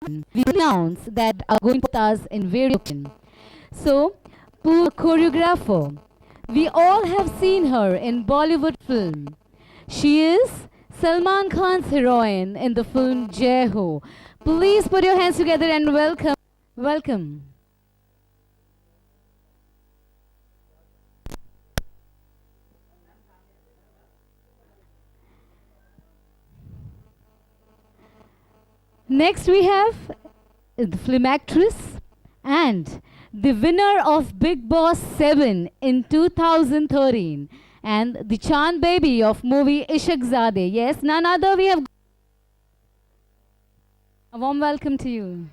we announce that are going with us in various. So, Pooja, choreographer. We all have seen her in Bollywood film. She is Salman Khan's heroine in the film Jai Ho. Please put your hands together and welcome. Welcome. Next we have the film actress and the winner of Big Boss 7 in 2013 and the Chand baby of movie Ishaq Zadeh. Yes, none other. We have a warm welcome to you.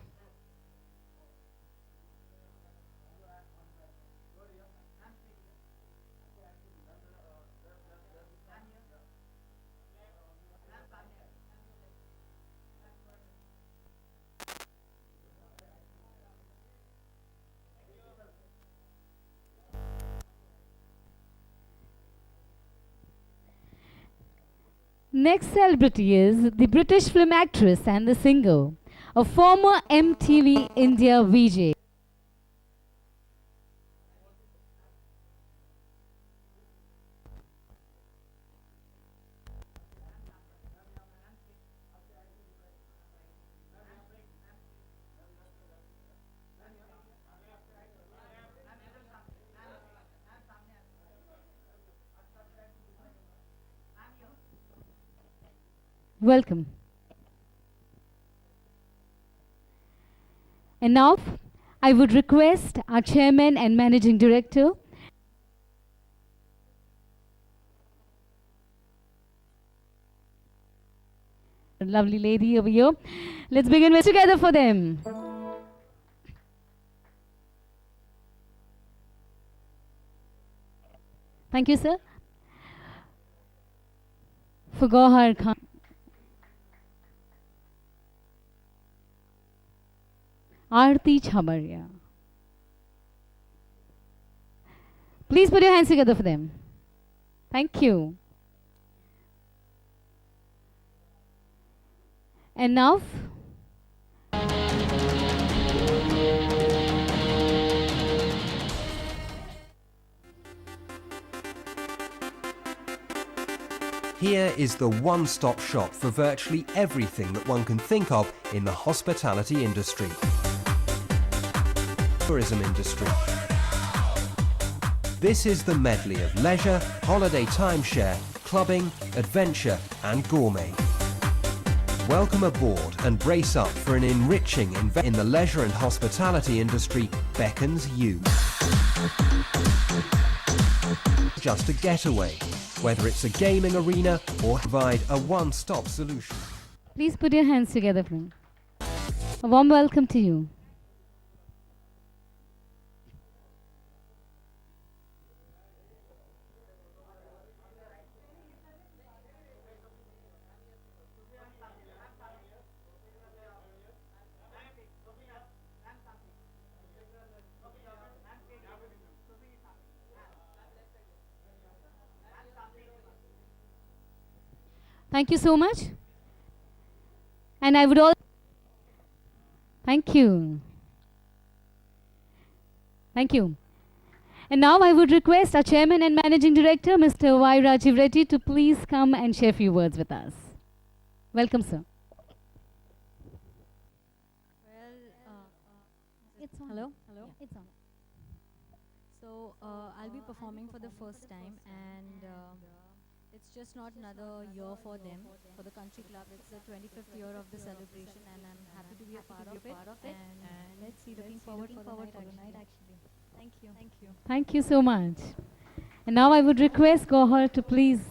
Next celebrity is the British film actress and the singer, a former MTV India VJ. Welcome. And now I would request our chairman and managing director, a lovely lady over here. Let's begin with together for them. Thank you, sir. For Gohar Khan. Aarti Chhabaria. Please put your hands together for them. Thank you. And now, Here is the one-stop shop for virtually everything that one can think of in the hospitality industry. Tourism industry. This is the medley of leisure, holiday timeshare, clubbing, adventure and gourmet. Welcome aboard and brace up for an enriching in the leisure and hospitality industry beckons you. Just a getaway, whether it's a gaming arena or provide a one-stop solution. please put your hands together for me. A warm welcome to you. Thank you so much. And I would all thank you. Thank you. And now I would request our chairman and managing director, Mr. Y. Rajiv Reddy, to please come and share a few words with us. Welcome, sir. It's on. Hello? Hello? Yeah. It's on. So, I'll be performing for the first time, and it's just not another year for them, for the country club. It's the 25th year of the celebration, and I'm happy to be a part of it. And let's see, looking forward for the night actually. Thank you. Thank you. Thank you so much. And now I would request Gohar to please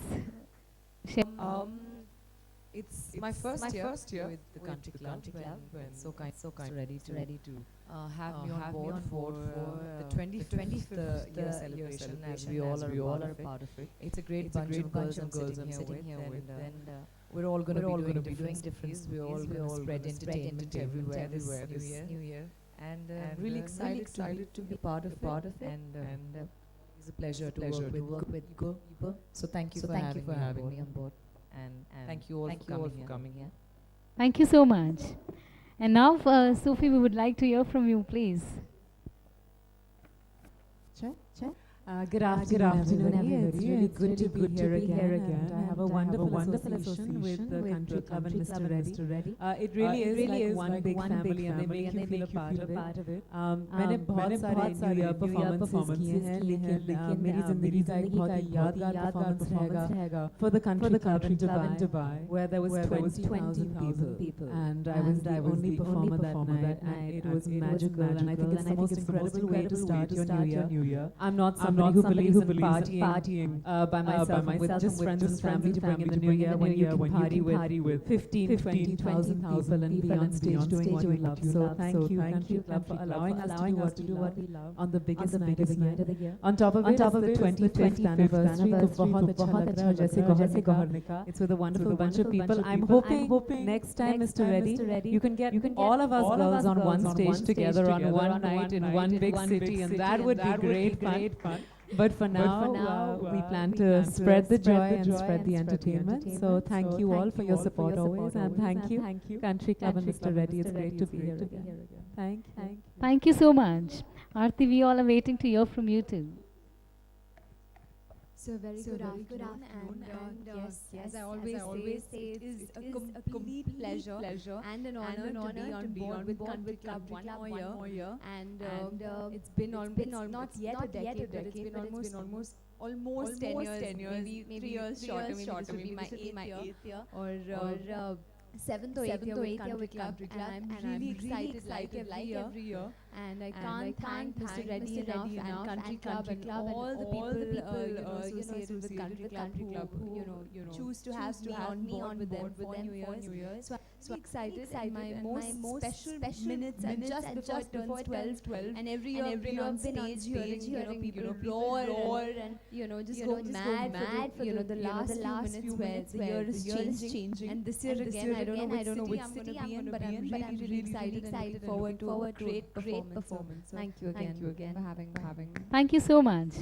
share. It's my first year with the country club, when so kind ready to have me on board for the 25th year celebration, as we all are a part of it. It's a great bunch of girls I'm sitting here with, and we're all going to be doing different things. We're all going to spread entertainment everywhere this New Year, and really excited to be part of it. And it's a pleasure to work with Go. So thank you for having me on board. And thank you all for coming here. Thank you so much. And now, Sophie, we would like to hear from you, please. Good afternoon, everybody. It's really good to be here again. And I have a wonderful association with the Country Club and Mr. Reddy. It really is like one big family, and they make you feel a part of it. मैंने बहुत सारे New Year performances किए हैं, लेकिन मेरी ज़िंदगी का एक बहुत ही यादगार performance रहेगा for the Country Club in Dubai, where there was 20,000 people, and I was the only performer that night, and it was magical, and I think it's the most incredible way to start your New Year. I'm not somebody who believes in partying by myself with just friends and family to bring in the New Year when you can party with 15, 20,000 people and be on stage doing what you love. So thank you, Country Club, for allowing us to do what we love on the biggest night of the year. On top of it, the 25th anniversary. तो बहुत अच्छा लग रहा है, जैसे गौहर ने कहा. It's with a wonderful bunch of people. I'm hoping next time, Mr. Reddy, you can get all of us girls on one stage together on one night in one big city, and that would be great fun. But for now, we plan to spread the joy and spread the entertainment. So thank you all for your support always, and thank you, Country Club and Mr. Reddy. It's great to be here again. Thank you. Thank you so much. Aarti, we all are waiting to hear from you too. So very good afternoon, and yes, as I always say, it is a complete pleasure and an honor to be on board with Country Club one more year. And it's been almost not yet a decade, but it's been almost 10 years, maybe 3 years shorter. Maybe this will be my eighth year, or 7th or 8th year with Country Club, and I'm really excited like every year. And I can't thank Mr. Reddy enough, and Country Club and all the people associated with Country Club who choose to have me on with them for New Year's. So I'm excited, and my most special minutes are just before it turns 12, and every year I've been on stage hearing people roar and just go mad for the last few minutes where the year is changing. And this year again, I don't know which city I'm going to be in, but I'm really excited and looking forward to a great performance. So thank you again for having me. Thank you so much.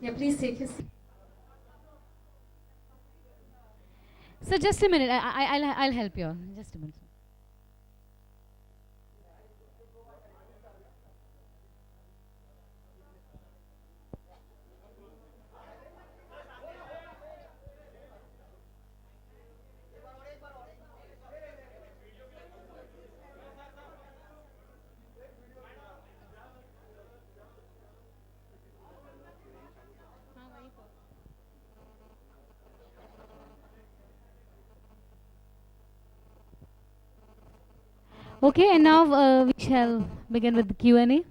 Yeah, please take his. So just a minute, I'll help you. Just a minute. Okay, and now we shall begin with the Q&A.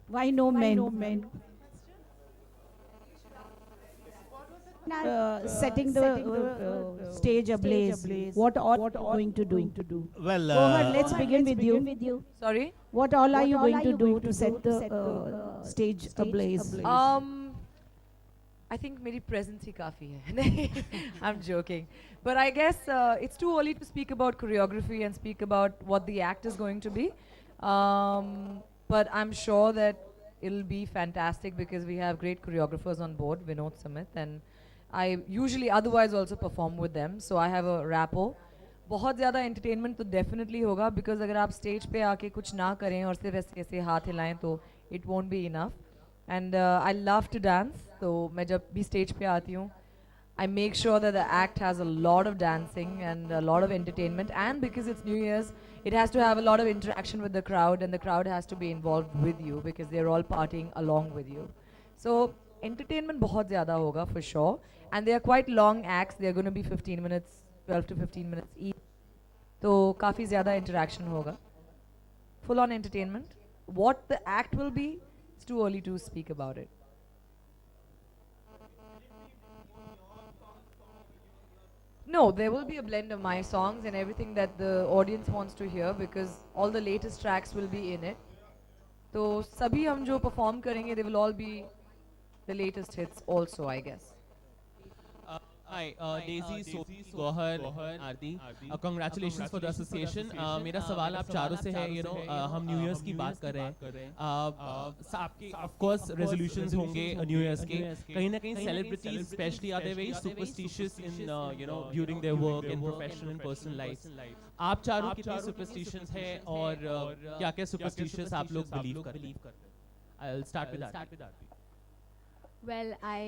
Why no men? Setting the stage ablaze. What all are you going to do? Well, Gohar, let's begin with you. Sorry? What all are you going to do to set the stage ablaze? I think मेरी presence ही काफ़ी है. नहीं, I'm joking. But I guess it's too early to speak about choreography and speak about what the act is going to be. But I'm sure that it'll be fantastic because we have great choreographers on board, Vinod Samit, and I usually otherwise also perform with them. So I have a rapport. बहुत ज़्यादा entertainment तो definitely होगा because अगर आप stage पे आके कुछ ना करें और सिर्फ ऐसे ऐसे हाथ हिलाएं तो it won't be enough. And I love to dance. तो मैं जब भी stage पे आती हूँ, I make sure that the act has a lot of dancing and a lot of entertainment. And because it's New Year's, it has to have a lot of interaction with the crowd, and the crowd has to be involved with you because they're all partying along with you. So entertainment बहुत ज़्यादा होगा for sure. And they are quite long acts. They are going to be 15 minutes, 12 to 15 minutes each. तो काफ़ी ज़्यादा interaction होगा. Full on entertainment. What the act will be, it's too early to speak about it. No, there will be a blend of my songs and everything that the audience wants to hear because all the latest tracks will be in it. तो सभी हम जो perform करेंगे, they will all be the latest hits also, I guess. Hi, Daisy, Sophie, Gohar, Aarti. Congratulations for the association. मेरा सवाल आप चारों से है, हम New Year's की बात कर रहे हैं. आपके of course resolutions होंगे New Year's के. कहीं ना कहीं celebrities, especially, are they very superstitious in during their work and professional and personal life. आप चारों कितने superstitious हैं और क्या-क्या superstitious आप लोग believe करते हैं? I'll start with that. Well, I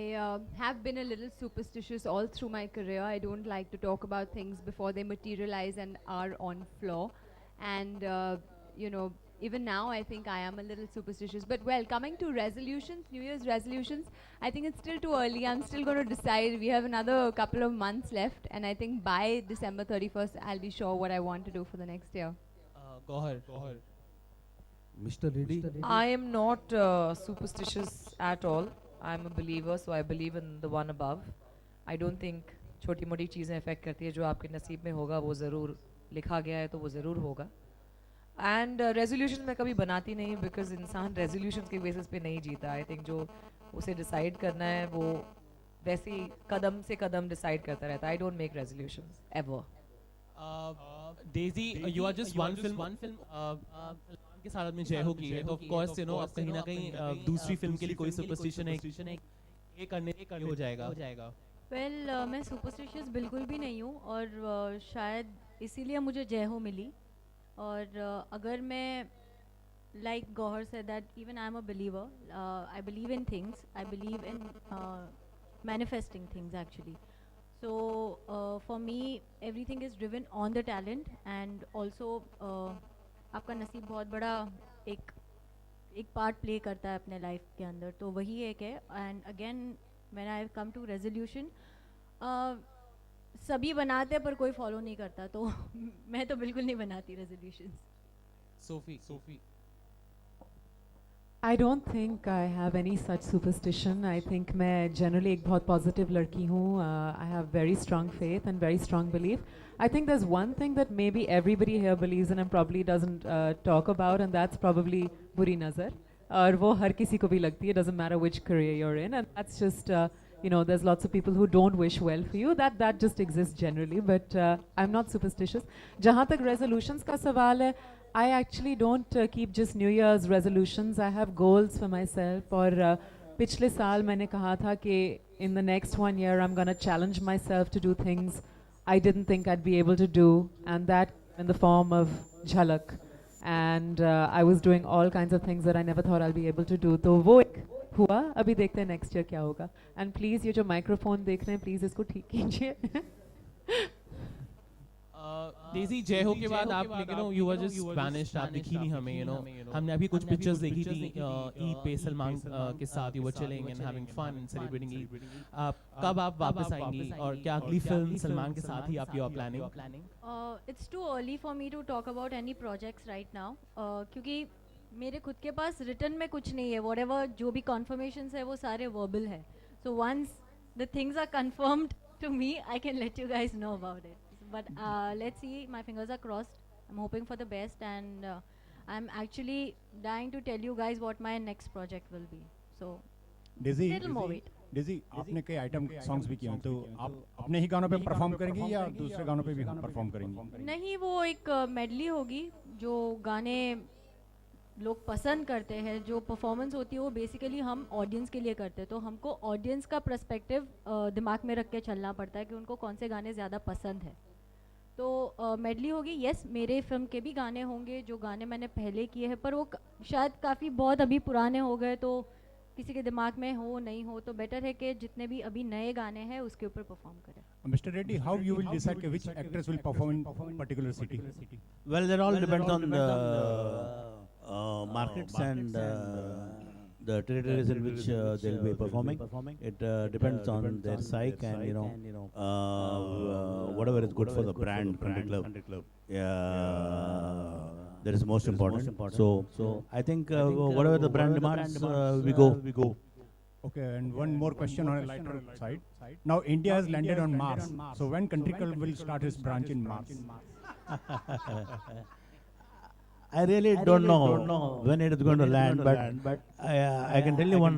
have been a little superstitious all through my career. I don't like to talk about things before they materialize and are on floor. And, even now I think I am a little superstitious. But well, coming to resolutions, New Year's resolutions, I think it's still too early. I'm still going to decide. We have another couple of months left. And I think by December 31st, I'll be sure what I want to do for the next year. Gohar. Mr. Reddy. I am not superstitious at all. I'm a believer, so I believe in the one above. I don't think छोटी मोटी चीज़ें affect करती है. जो आपके नसीब में होगा वो ज़रूर लिखा गया है तो वो ज़रूर होगा. And resolutions मैं कभी बनाती नहीं because इंसान resolutions के basis पे नहीं जीता. I think जो उसे decide करना है वो वैसे ही कदम से कदम decide करता रहता है. I don't make resolutions ever. Daisy, you are just one film. के साथ में जय हो की है तो of course अब कहीं ना कहीं दूसरी फिल्म के लिए कोई superstition है ये करने हो जाएगा. Well, मैं superstitious बिल्कुल भी नहीं हूँ और शायद इसीलिए मुझे जय हो मिली. और अगर मैं like Gohar said that even I'm a believer, I believe in things, I believe in manifesting things actually. So for me everything is driven on the talent and also आपका नसीब बहुत बड़ा एक पार्ट प्ले करता है अपने life के अंदर तो वही एक है. And again when I come to resolution सभी बनाते हैं पर कोई फॉलो नहीं करता तो मैं तो बिल्कुल नहीं बनाती resolutions. Sophie. I don't think I have any such superstition. I think मैं generally एक बहुत positive लड़की हूँ. I have very strong faith and very strong belief. I think there's one thing that maybe everybody here believes in and probably doesn't talk about, and that's probably बुरी नज़र. और वो हर किसी को भी लगती है. Doesn't matter which career you're in, and that's just there's lots of people who don't wish well for you. That just exists generally. But I'm not superstitious. जहाँ तक resolutions का सवाल है, I actually don't keep just New Year's resolutions. I have goals for myself. और पिछले साल मैंने कहा था कि in the next 1 year I'm gonna challenge myself to do things I didn't think I'd be able to do, and that in the form of Jhalak. And I was doing all kinds of things that I never thought I'll be able to do. तो वो एक हुआ. अभी देखते हैं next year क्या होगा. And please ये जो microphone देख रहे हैं please इसको ठीक कीजिए. Daisy, जय हो के बाद आप लेकिन you were just vanished. आप दिखी नहीं हमें. हमने अभी कुछ pictures देखी थी ईद पे सलमान के साथ. You were chilling and having fun and celebrating Eid. कब आप वापस आएंगी और क्या अगली फिल्म सलमान के साथ ही आप you are planning? It's too early for me to talk about any projects right now क्योंकि मेरे खुद के पास written में कुछ नहीं है. Whatever जो भी confirmations है वो सारे verbal है. So once the things are confirmed to me, I can let you guys know about it. But let's see, my fingers are crossed. I'm hoping for the best and I'm actually dying to tell you guys what my next project will be. So, Daisy, little more wait. Daisy, आपने कई item songs भी किए हैं, तो आप अपने ही गानों पे परफॉर्म करेंगी या दूसरे गानों पे भी परफॉर्म करेंगी? नहीं, वो एक मेडली होगी, जो गाने लोग पसंद करते हैं, जो परफॉर्मेंस होती है वो बेसिकली हम ऑडियंस के लिए करते हैं, तो हमको ऑडियंस का पर्सपेक्टिव दिमाग में रख के चलना पड़ता है कि उनको कौन से गाने ज़्यादा पसंद है। तो मेडली होगी। यस, मेरे फिल्म के भी गाने होंगे, जो गाने मैंने पहले किए हैं, पर वो शायद काफ़ी बहुत अभी पुराने हो गए, तो किसी के दिमाग में हो नहीं हो, तो बेटर है कि जितने भी अभी नए गाने हैं उसके ऊपर परफॉर्म करें। Mr. Reddy, how you will decide which actors will perform in particular city? Well, that all depends on the markets and the territories in which they'll be performing. It depends on their psyche and whatever is good for the brand, country club. That is most important. So I think whatever the brand demands, we go. Okay, and one more question on a lighter side. Now India has landed on Mars. So when Country Club will start its branch in Mars? I really don't know when it is going to land, but I can tell you one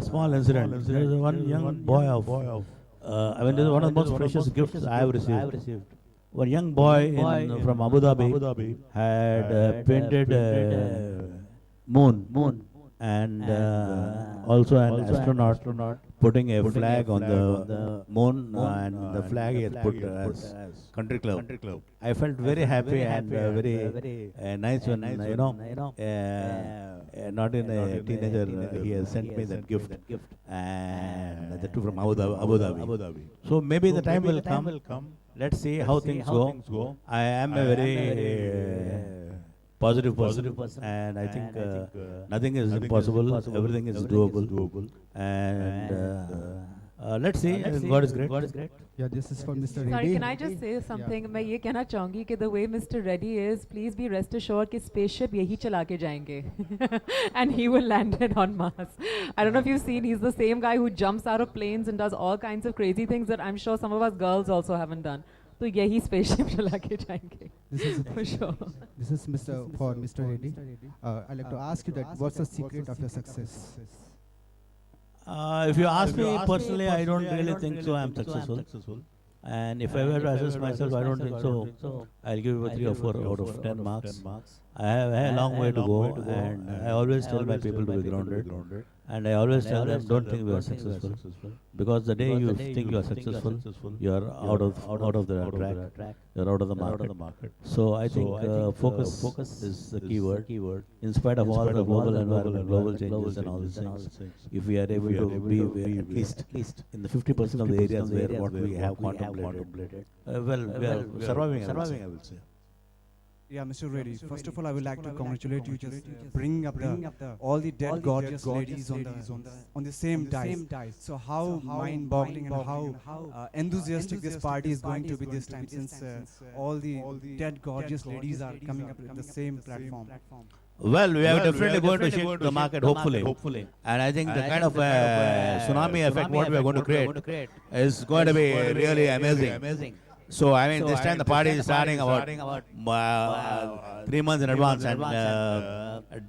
small incident. There is one young boy this is one of the most precious gifts I have received. One young boy from Abu Dhabi had painted moon and also an astronaut putting a flag on the moon, and the flag he had put as Country Club. I felt very happy and very nice when not in a teenager he has sent me that gift, and that too from Abu Dhabi. So maybe the time will come. Let's see how things go. I am a very positive person, and I think nothing is impossible, everything is doable, and let's see. God is great. Yeah, this is for Mr. Reddy. Sorry, can I just say something? मैं ये कहना चाहूँगी कि the way Mr. Reddy is, please be rest assured कि spaceship यही चला के जाएंगे, and he will land it on Mars. I don't know if you've seen, he's the same guy who jumps out of planes and does all kinds of crazy things that I'm sure some of us girls also haven't done. तो यही spaceship चला के जाएंगे. This is for sure. This is for Mr. Reddy. I'd like to ask you that what's the secret of your success? If you ask me personally, I don't really think so. I'm successful. And if I were to assess myself, I don't think so. I'll give you a 3 or 4 out of 10 marks. I have a long way to go, and I always tell my people to be grounded. And I always tell them, don't think we are successful. Because the day you think you are successful, you are out of the track, you are out of the market. So I think focus is the key word. In spite of all the global environment, global changes and all these things, if we are able to be at least in the 50% of the areas where what we have contemplated, we are surviving, I will say. Yeah, Mr. Reddy, first of all, I would like to congratulate you just bringing up all the dead gorgeous ladies on the same dice. So how mind-boggling and how enthusiastic this party is going to be this time, since all the dead gorgeous ladies are coming up with the same platform. Well, we are definitely going to shake the market, hopefully. And I think the kind of tsunami effect what we are going to create is going to be really amazing. So I mean, this time the party is starting about 3 months in advance, and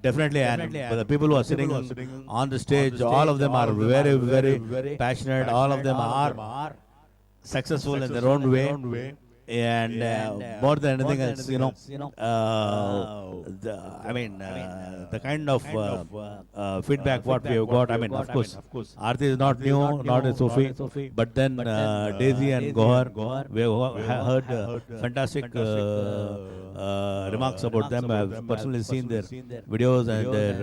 definitely, and the people who are sitting on the stage, all of them are very, very passionate. All of them are successful in their own way. And more than anything else, the kind of feedback what we have got. I mean, of course, Aarti is not new, not is Sophie, but then Daisy and Gohar, we have heard fantastic remarks about them. I have personally seen their videos and their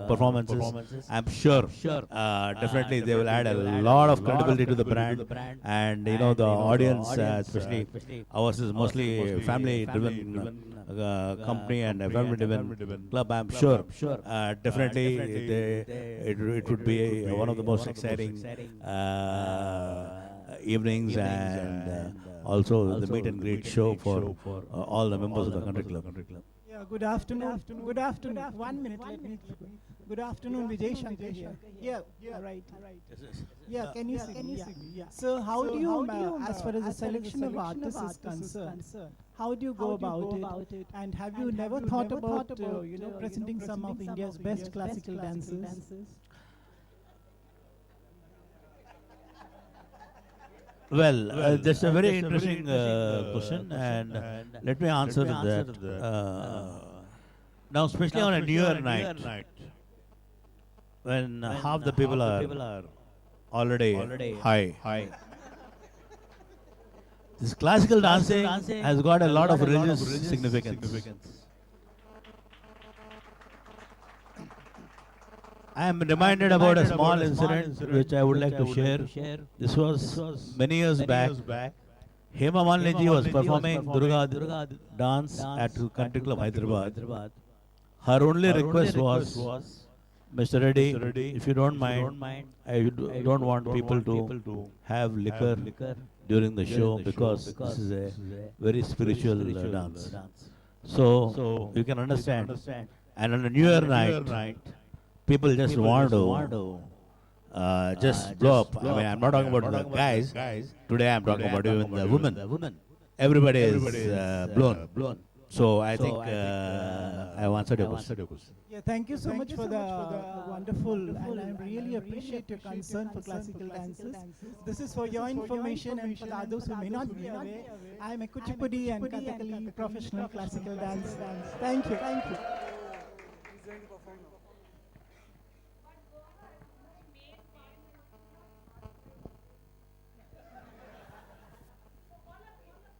performances. I'm sure, definitely they will add a lot of credibility to the brand, and the audience, especially ours is mostly family-driven company and a family-driven club. I'm sure, definitely it would be one of the most exciting evenings, and also the meet and greet show for all the members of the country club. Yeah, good afternoon. Good afternoon. 1 minute, let me. Good afternoon, Vijay Shankar here. Yeah, right. Yeah, can you see? Yeah. So how do you, as far as the selection of artists is concerned, how do you go about it? And have you never thought about, presenting some of India's best classical dancers? Well, that's a very interesting question, and let me answer that. Now, especially on a New Year night, when half the people are already high. This classical dancing has got a lot of religious significance. I am reminded about a small incident which I would like to share. This was many years back. Hema Malini was performing Durga dance at Country Club Hyderabad. Her only request was, Mr. Reddy, if you don't mind, I don't want people to have liquor during the show because this is a very spiritual dance. So you can understand. And on a New Year night, people just want to just blow up. I mean, I'm not talking about the guys. Today I'm talking about even the women. Everybody is blown. So I think I've answered your question. Yeah, thank you so much for the wonderful, and I really appreciate your concern for classical dances. This is for your information and for the others who may not be aware. I am a Kuchipudi and Kathakali professional classical dance. Thank you.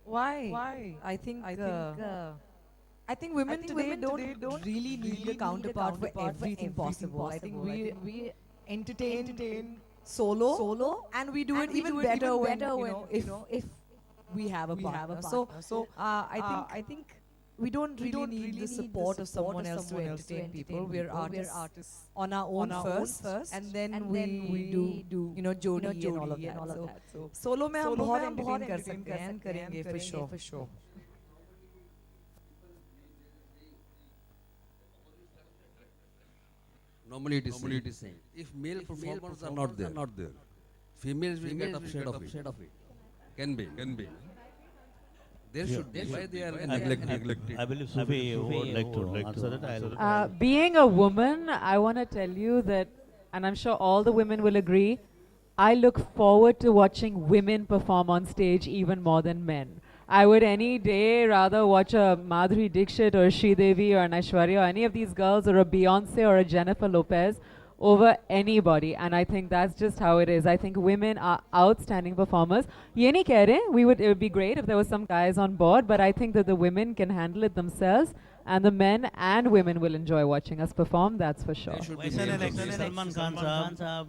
Why? I think women today don't really need a counterpart for everything possible. I think we entertain solo and we do it even better when if we have a partner. So I think we don't really need the support of someone else to entertain people. We're artists on our own first, and then we do Jodi and all of that. So solo में हम बहुत entertain कर सकते हैं, करेंगे for sure. Normally it is same. If male performers are not there, females will get upset of it. Can be. There should be. Why they are neglected? I believe Sufi would like to answer that. Being a woman, I want to tell you that, and I'm sure all the women will agree, I look forward to watching women perform on stage even more than men. I would any day rather watch a Madhuri Dixit or a Sridevi or an Aishwarya or any of these girls or a Beyonce or a Jennifer Lopez over anybody, and I think that's just how it is. I think women are outstanding performers. Ye nahi keh rahe, it would be great if there was some guys on board, but I think that the women can handle it themselves, and the men and women will enjoy watching us perform, that's for sure. Salman Khan Sahab,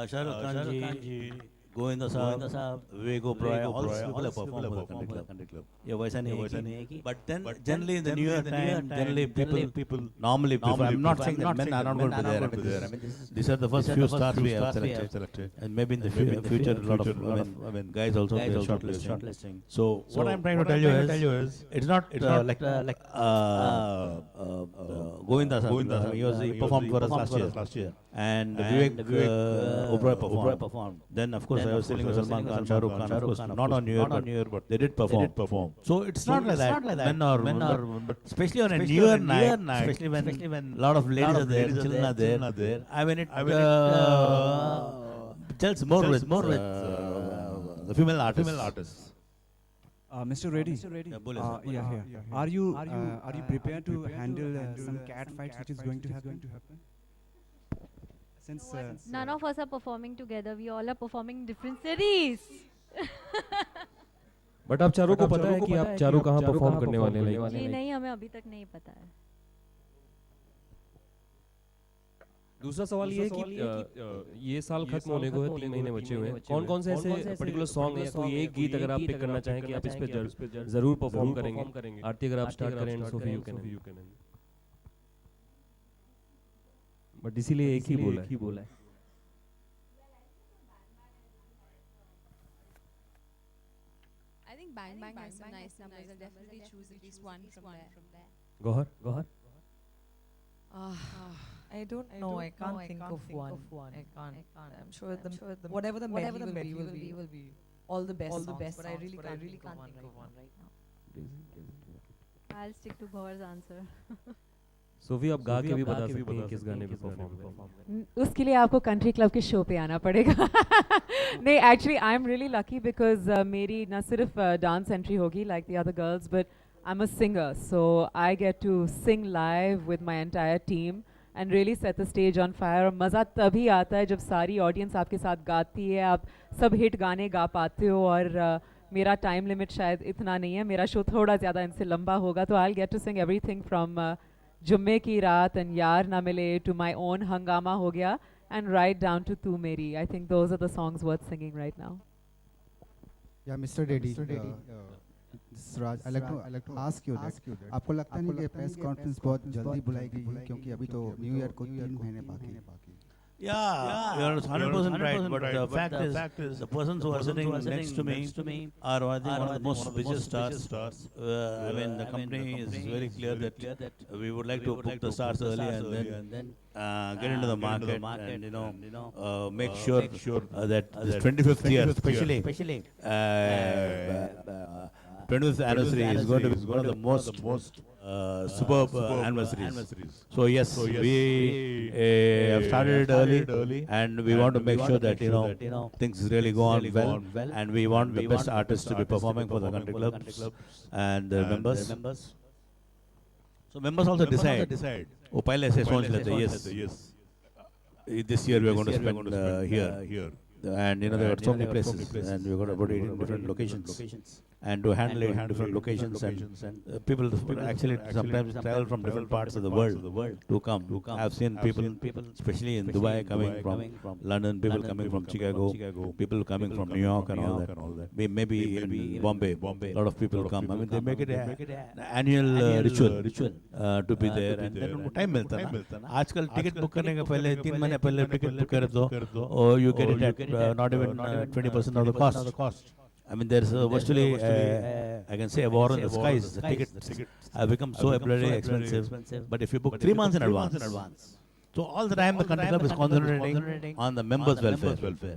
Shah Rukh Khan ji, Govinda Sahab, Vivek Oberoi, all these people have performed for the Country Club. Yeah, वैसा नहीं है. But then generally in the New Year time, generally people normally prefer. I'm not saying that men are not going to be there. I mean, these are the first few stars we have selected, and maybe in the future a lot of guys also be shortlisting. So what I'm trying to tell you is it's not like Govinda Sahab. He performed for us last year, and Vivek Oberoi performed. Then of course I was telling Salman Khan, Shah Rukh Khan, of course not on New Year, but they did perform. So it's not like that. Men or women, but especially on a New Year night, especially when a lot of ladies are there, children are there. I mean, it tells more with the female artists. Mr. Reddy, are you prepared to handle some cat fights which is going to happen? Since none of us are performing together, we all are performing in different cities. But आप चारों को पता है कि आप चारों कहाँ perform करने वाले हैं? जी नहीं, हमें अभी तक नहीं पता है. दूसरा सवाल ये है कि ये साल खत्म होने को है, 3 महीने बचे हुए हैं. कौन-कौन से ऐसे पर्टिकुलर सॉन्ग है, कोई एक गीत अगर आप पिक करना चाहें कि आप इस पे जरूर परफॉर्म करेंगे? आरती अगर आप स्टार्ट करें, सोफी यू कैन. बट इसीलिए एक ही बोला है. Bang Bang has some nice numbers. I'll definitely choose at least one from there. Gohar. I don't know. I can't think of one. I can't. I'm sure whatever the medley will be all the best songs, but I really can't think of one right now. I'll stick to Gohar's answer. Sophie आप गा के भी बता सकती हैं किस गाने पे परफॉर्म करेंगे? उसके लिए आपको कंट्री क्लब के शो पे आना पड़ेगा. नहीं, actually I am really lucky because मेरी ना सिर्फ डांस एंट्री होगी like the other girls, but I am a singer, so I get to sing live with my entire team and really set the stage on fire. और मज़ा तभी आता है जब सारी ऑडियंस आपके साथ गाती है, आप सब हिट गाने गा पाते हो. और मेरा टाइम लिमिट शायद इतना नहीं है, मेरा शो थोड़ा ज़्यादा इनसे लंबा होगा, तो I get to sing everything from Jumme ki रात एंड यार ना मिले टू माई ओन हंगामा हो गया and write down to Tu Meri. I think those are the songs worth singing right now. Yeah, Mr. Reddy, Raj, I like to ask you that. आपको लगता नहीं कि प्रेस कॉन्फ्रेंस बहुत जल्दी बुलाई गई है क्योंकि अभी तो न्यू ईयर को 3 महीने बाकी हैं. Yeah, you're 100% right. But the fact is, the persons who are sitting next to me are I think one of the most busiest stars. I mean, the company is very clear that we would like to book the stars early and then get into the market and make sure that this 25th year, especially 25th anniversary is going to be one of the most superb anniversaries. So yes, we have started it early, and we want to make sure that things really go on well, and we want the best artists to be performing for the country clubs and the members. So members also decide. वो पहले से सोच लेते हैं, yes, this year we are going to spend here. And there are so many places, and we're going to put it in different locations, and to handle it in different locations, and people actually sometimes travel from different parts of the world to come. I've seen people, especially in Dubai, coming from London, people coming from Chicago, people coming from New York and all that. Maybe in Bombay, a lot of people come. I mean, they make it an annual ritual to be there, and then उनको time मिलता है. आजकल ticket book करने के पहले 3 महीने पहले ticket book कर दो, or you get it at not even 20% of the cost. I mean, there's virtually, I can say, a war on the skies. The tickets have become so bloody expensive. But if you book 3 months in advance, so all the time the country club is concentrating on the members' welfare.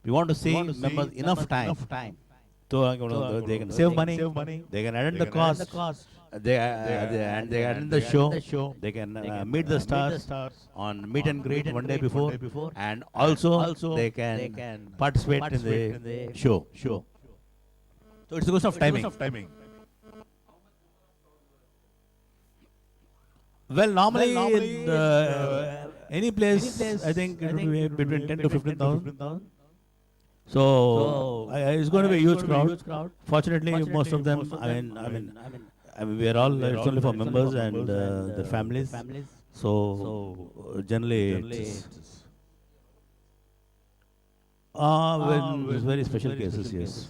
We want to see members enough time. So they can save money, they can attend the cost. They attend the show. They can meet the stars on meet and greet one day before, and also they can participate in the show. So it's a question of timing. Well, normally in any place, I think it will be between 10 to 15,000. So it's going to be a huge crowd. Fortunately, most of them, I mean, we are all, it's only for members and their families. So generally it's when there's very special cases, yes.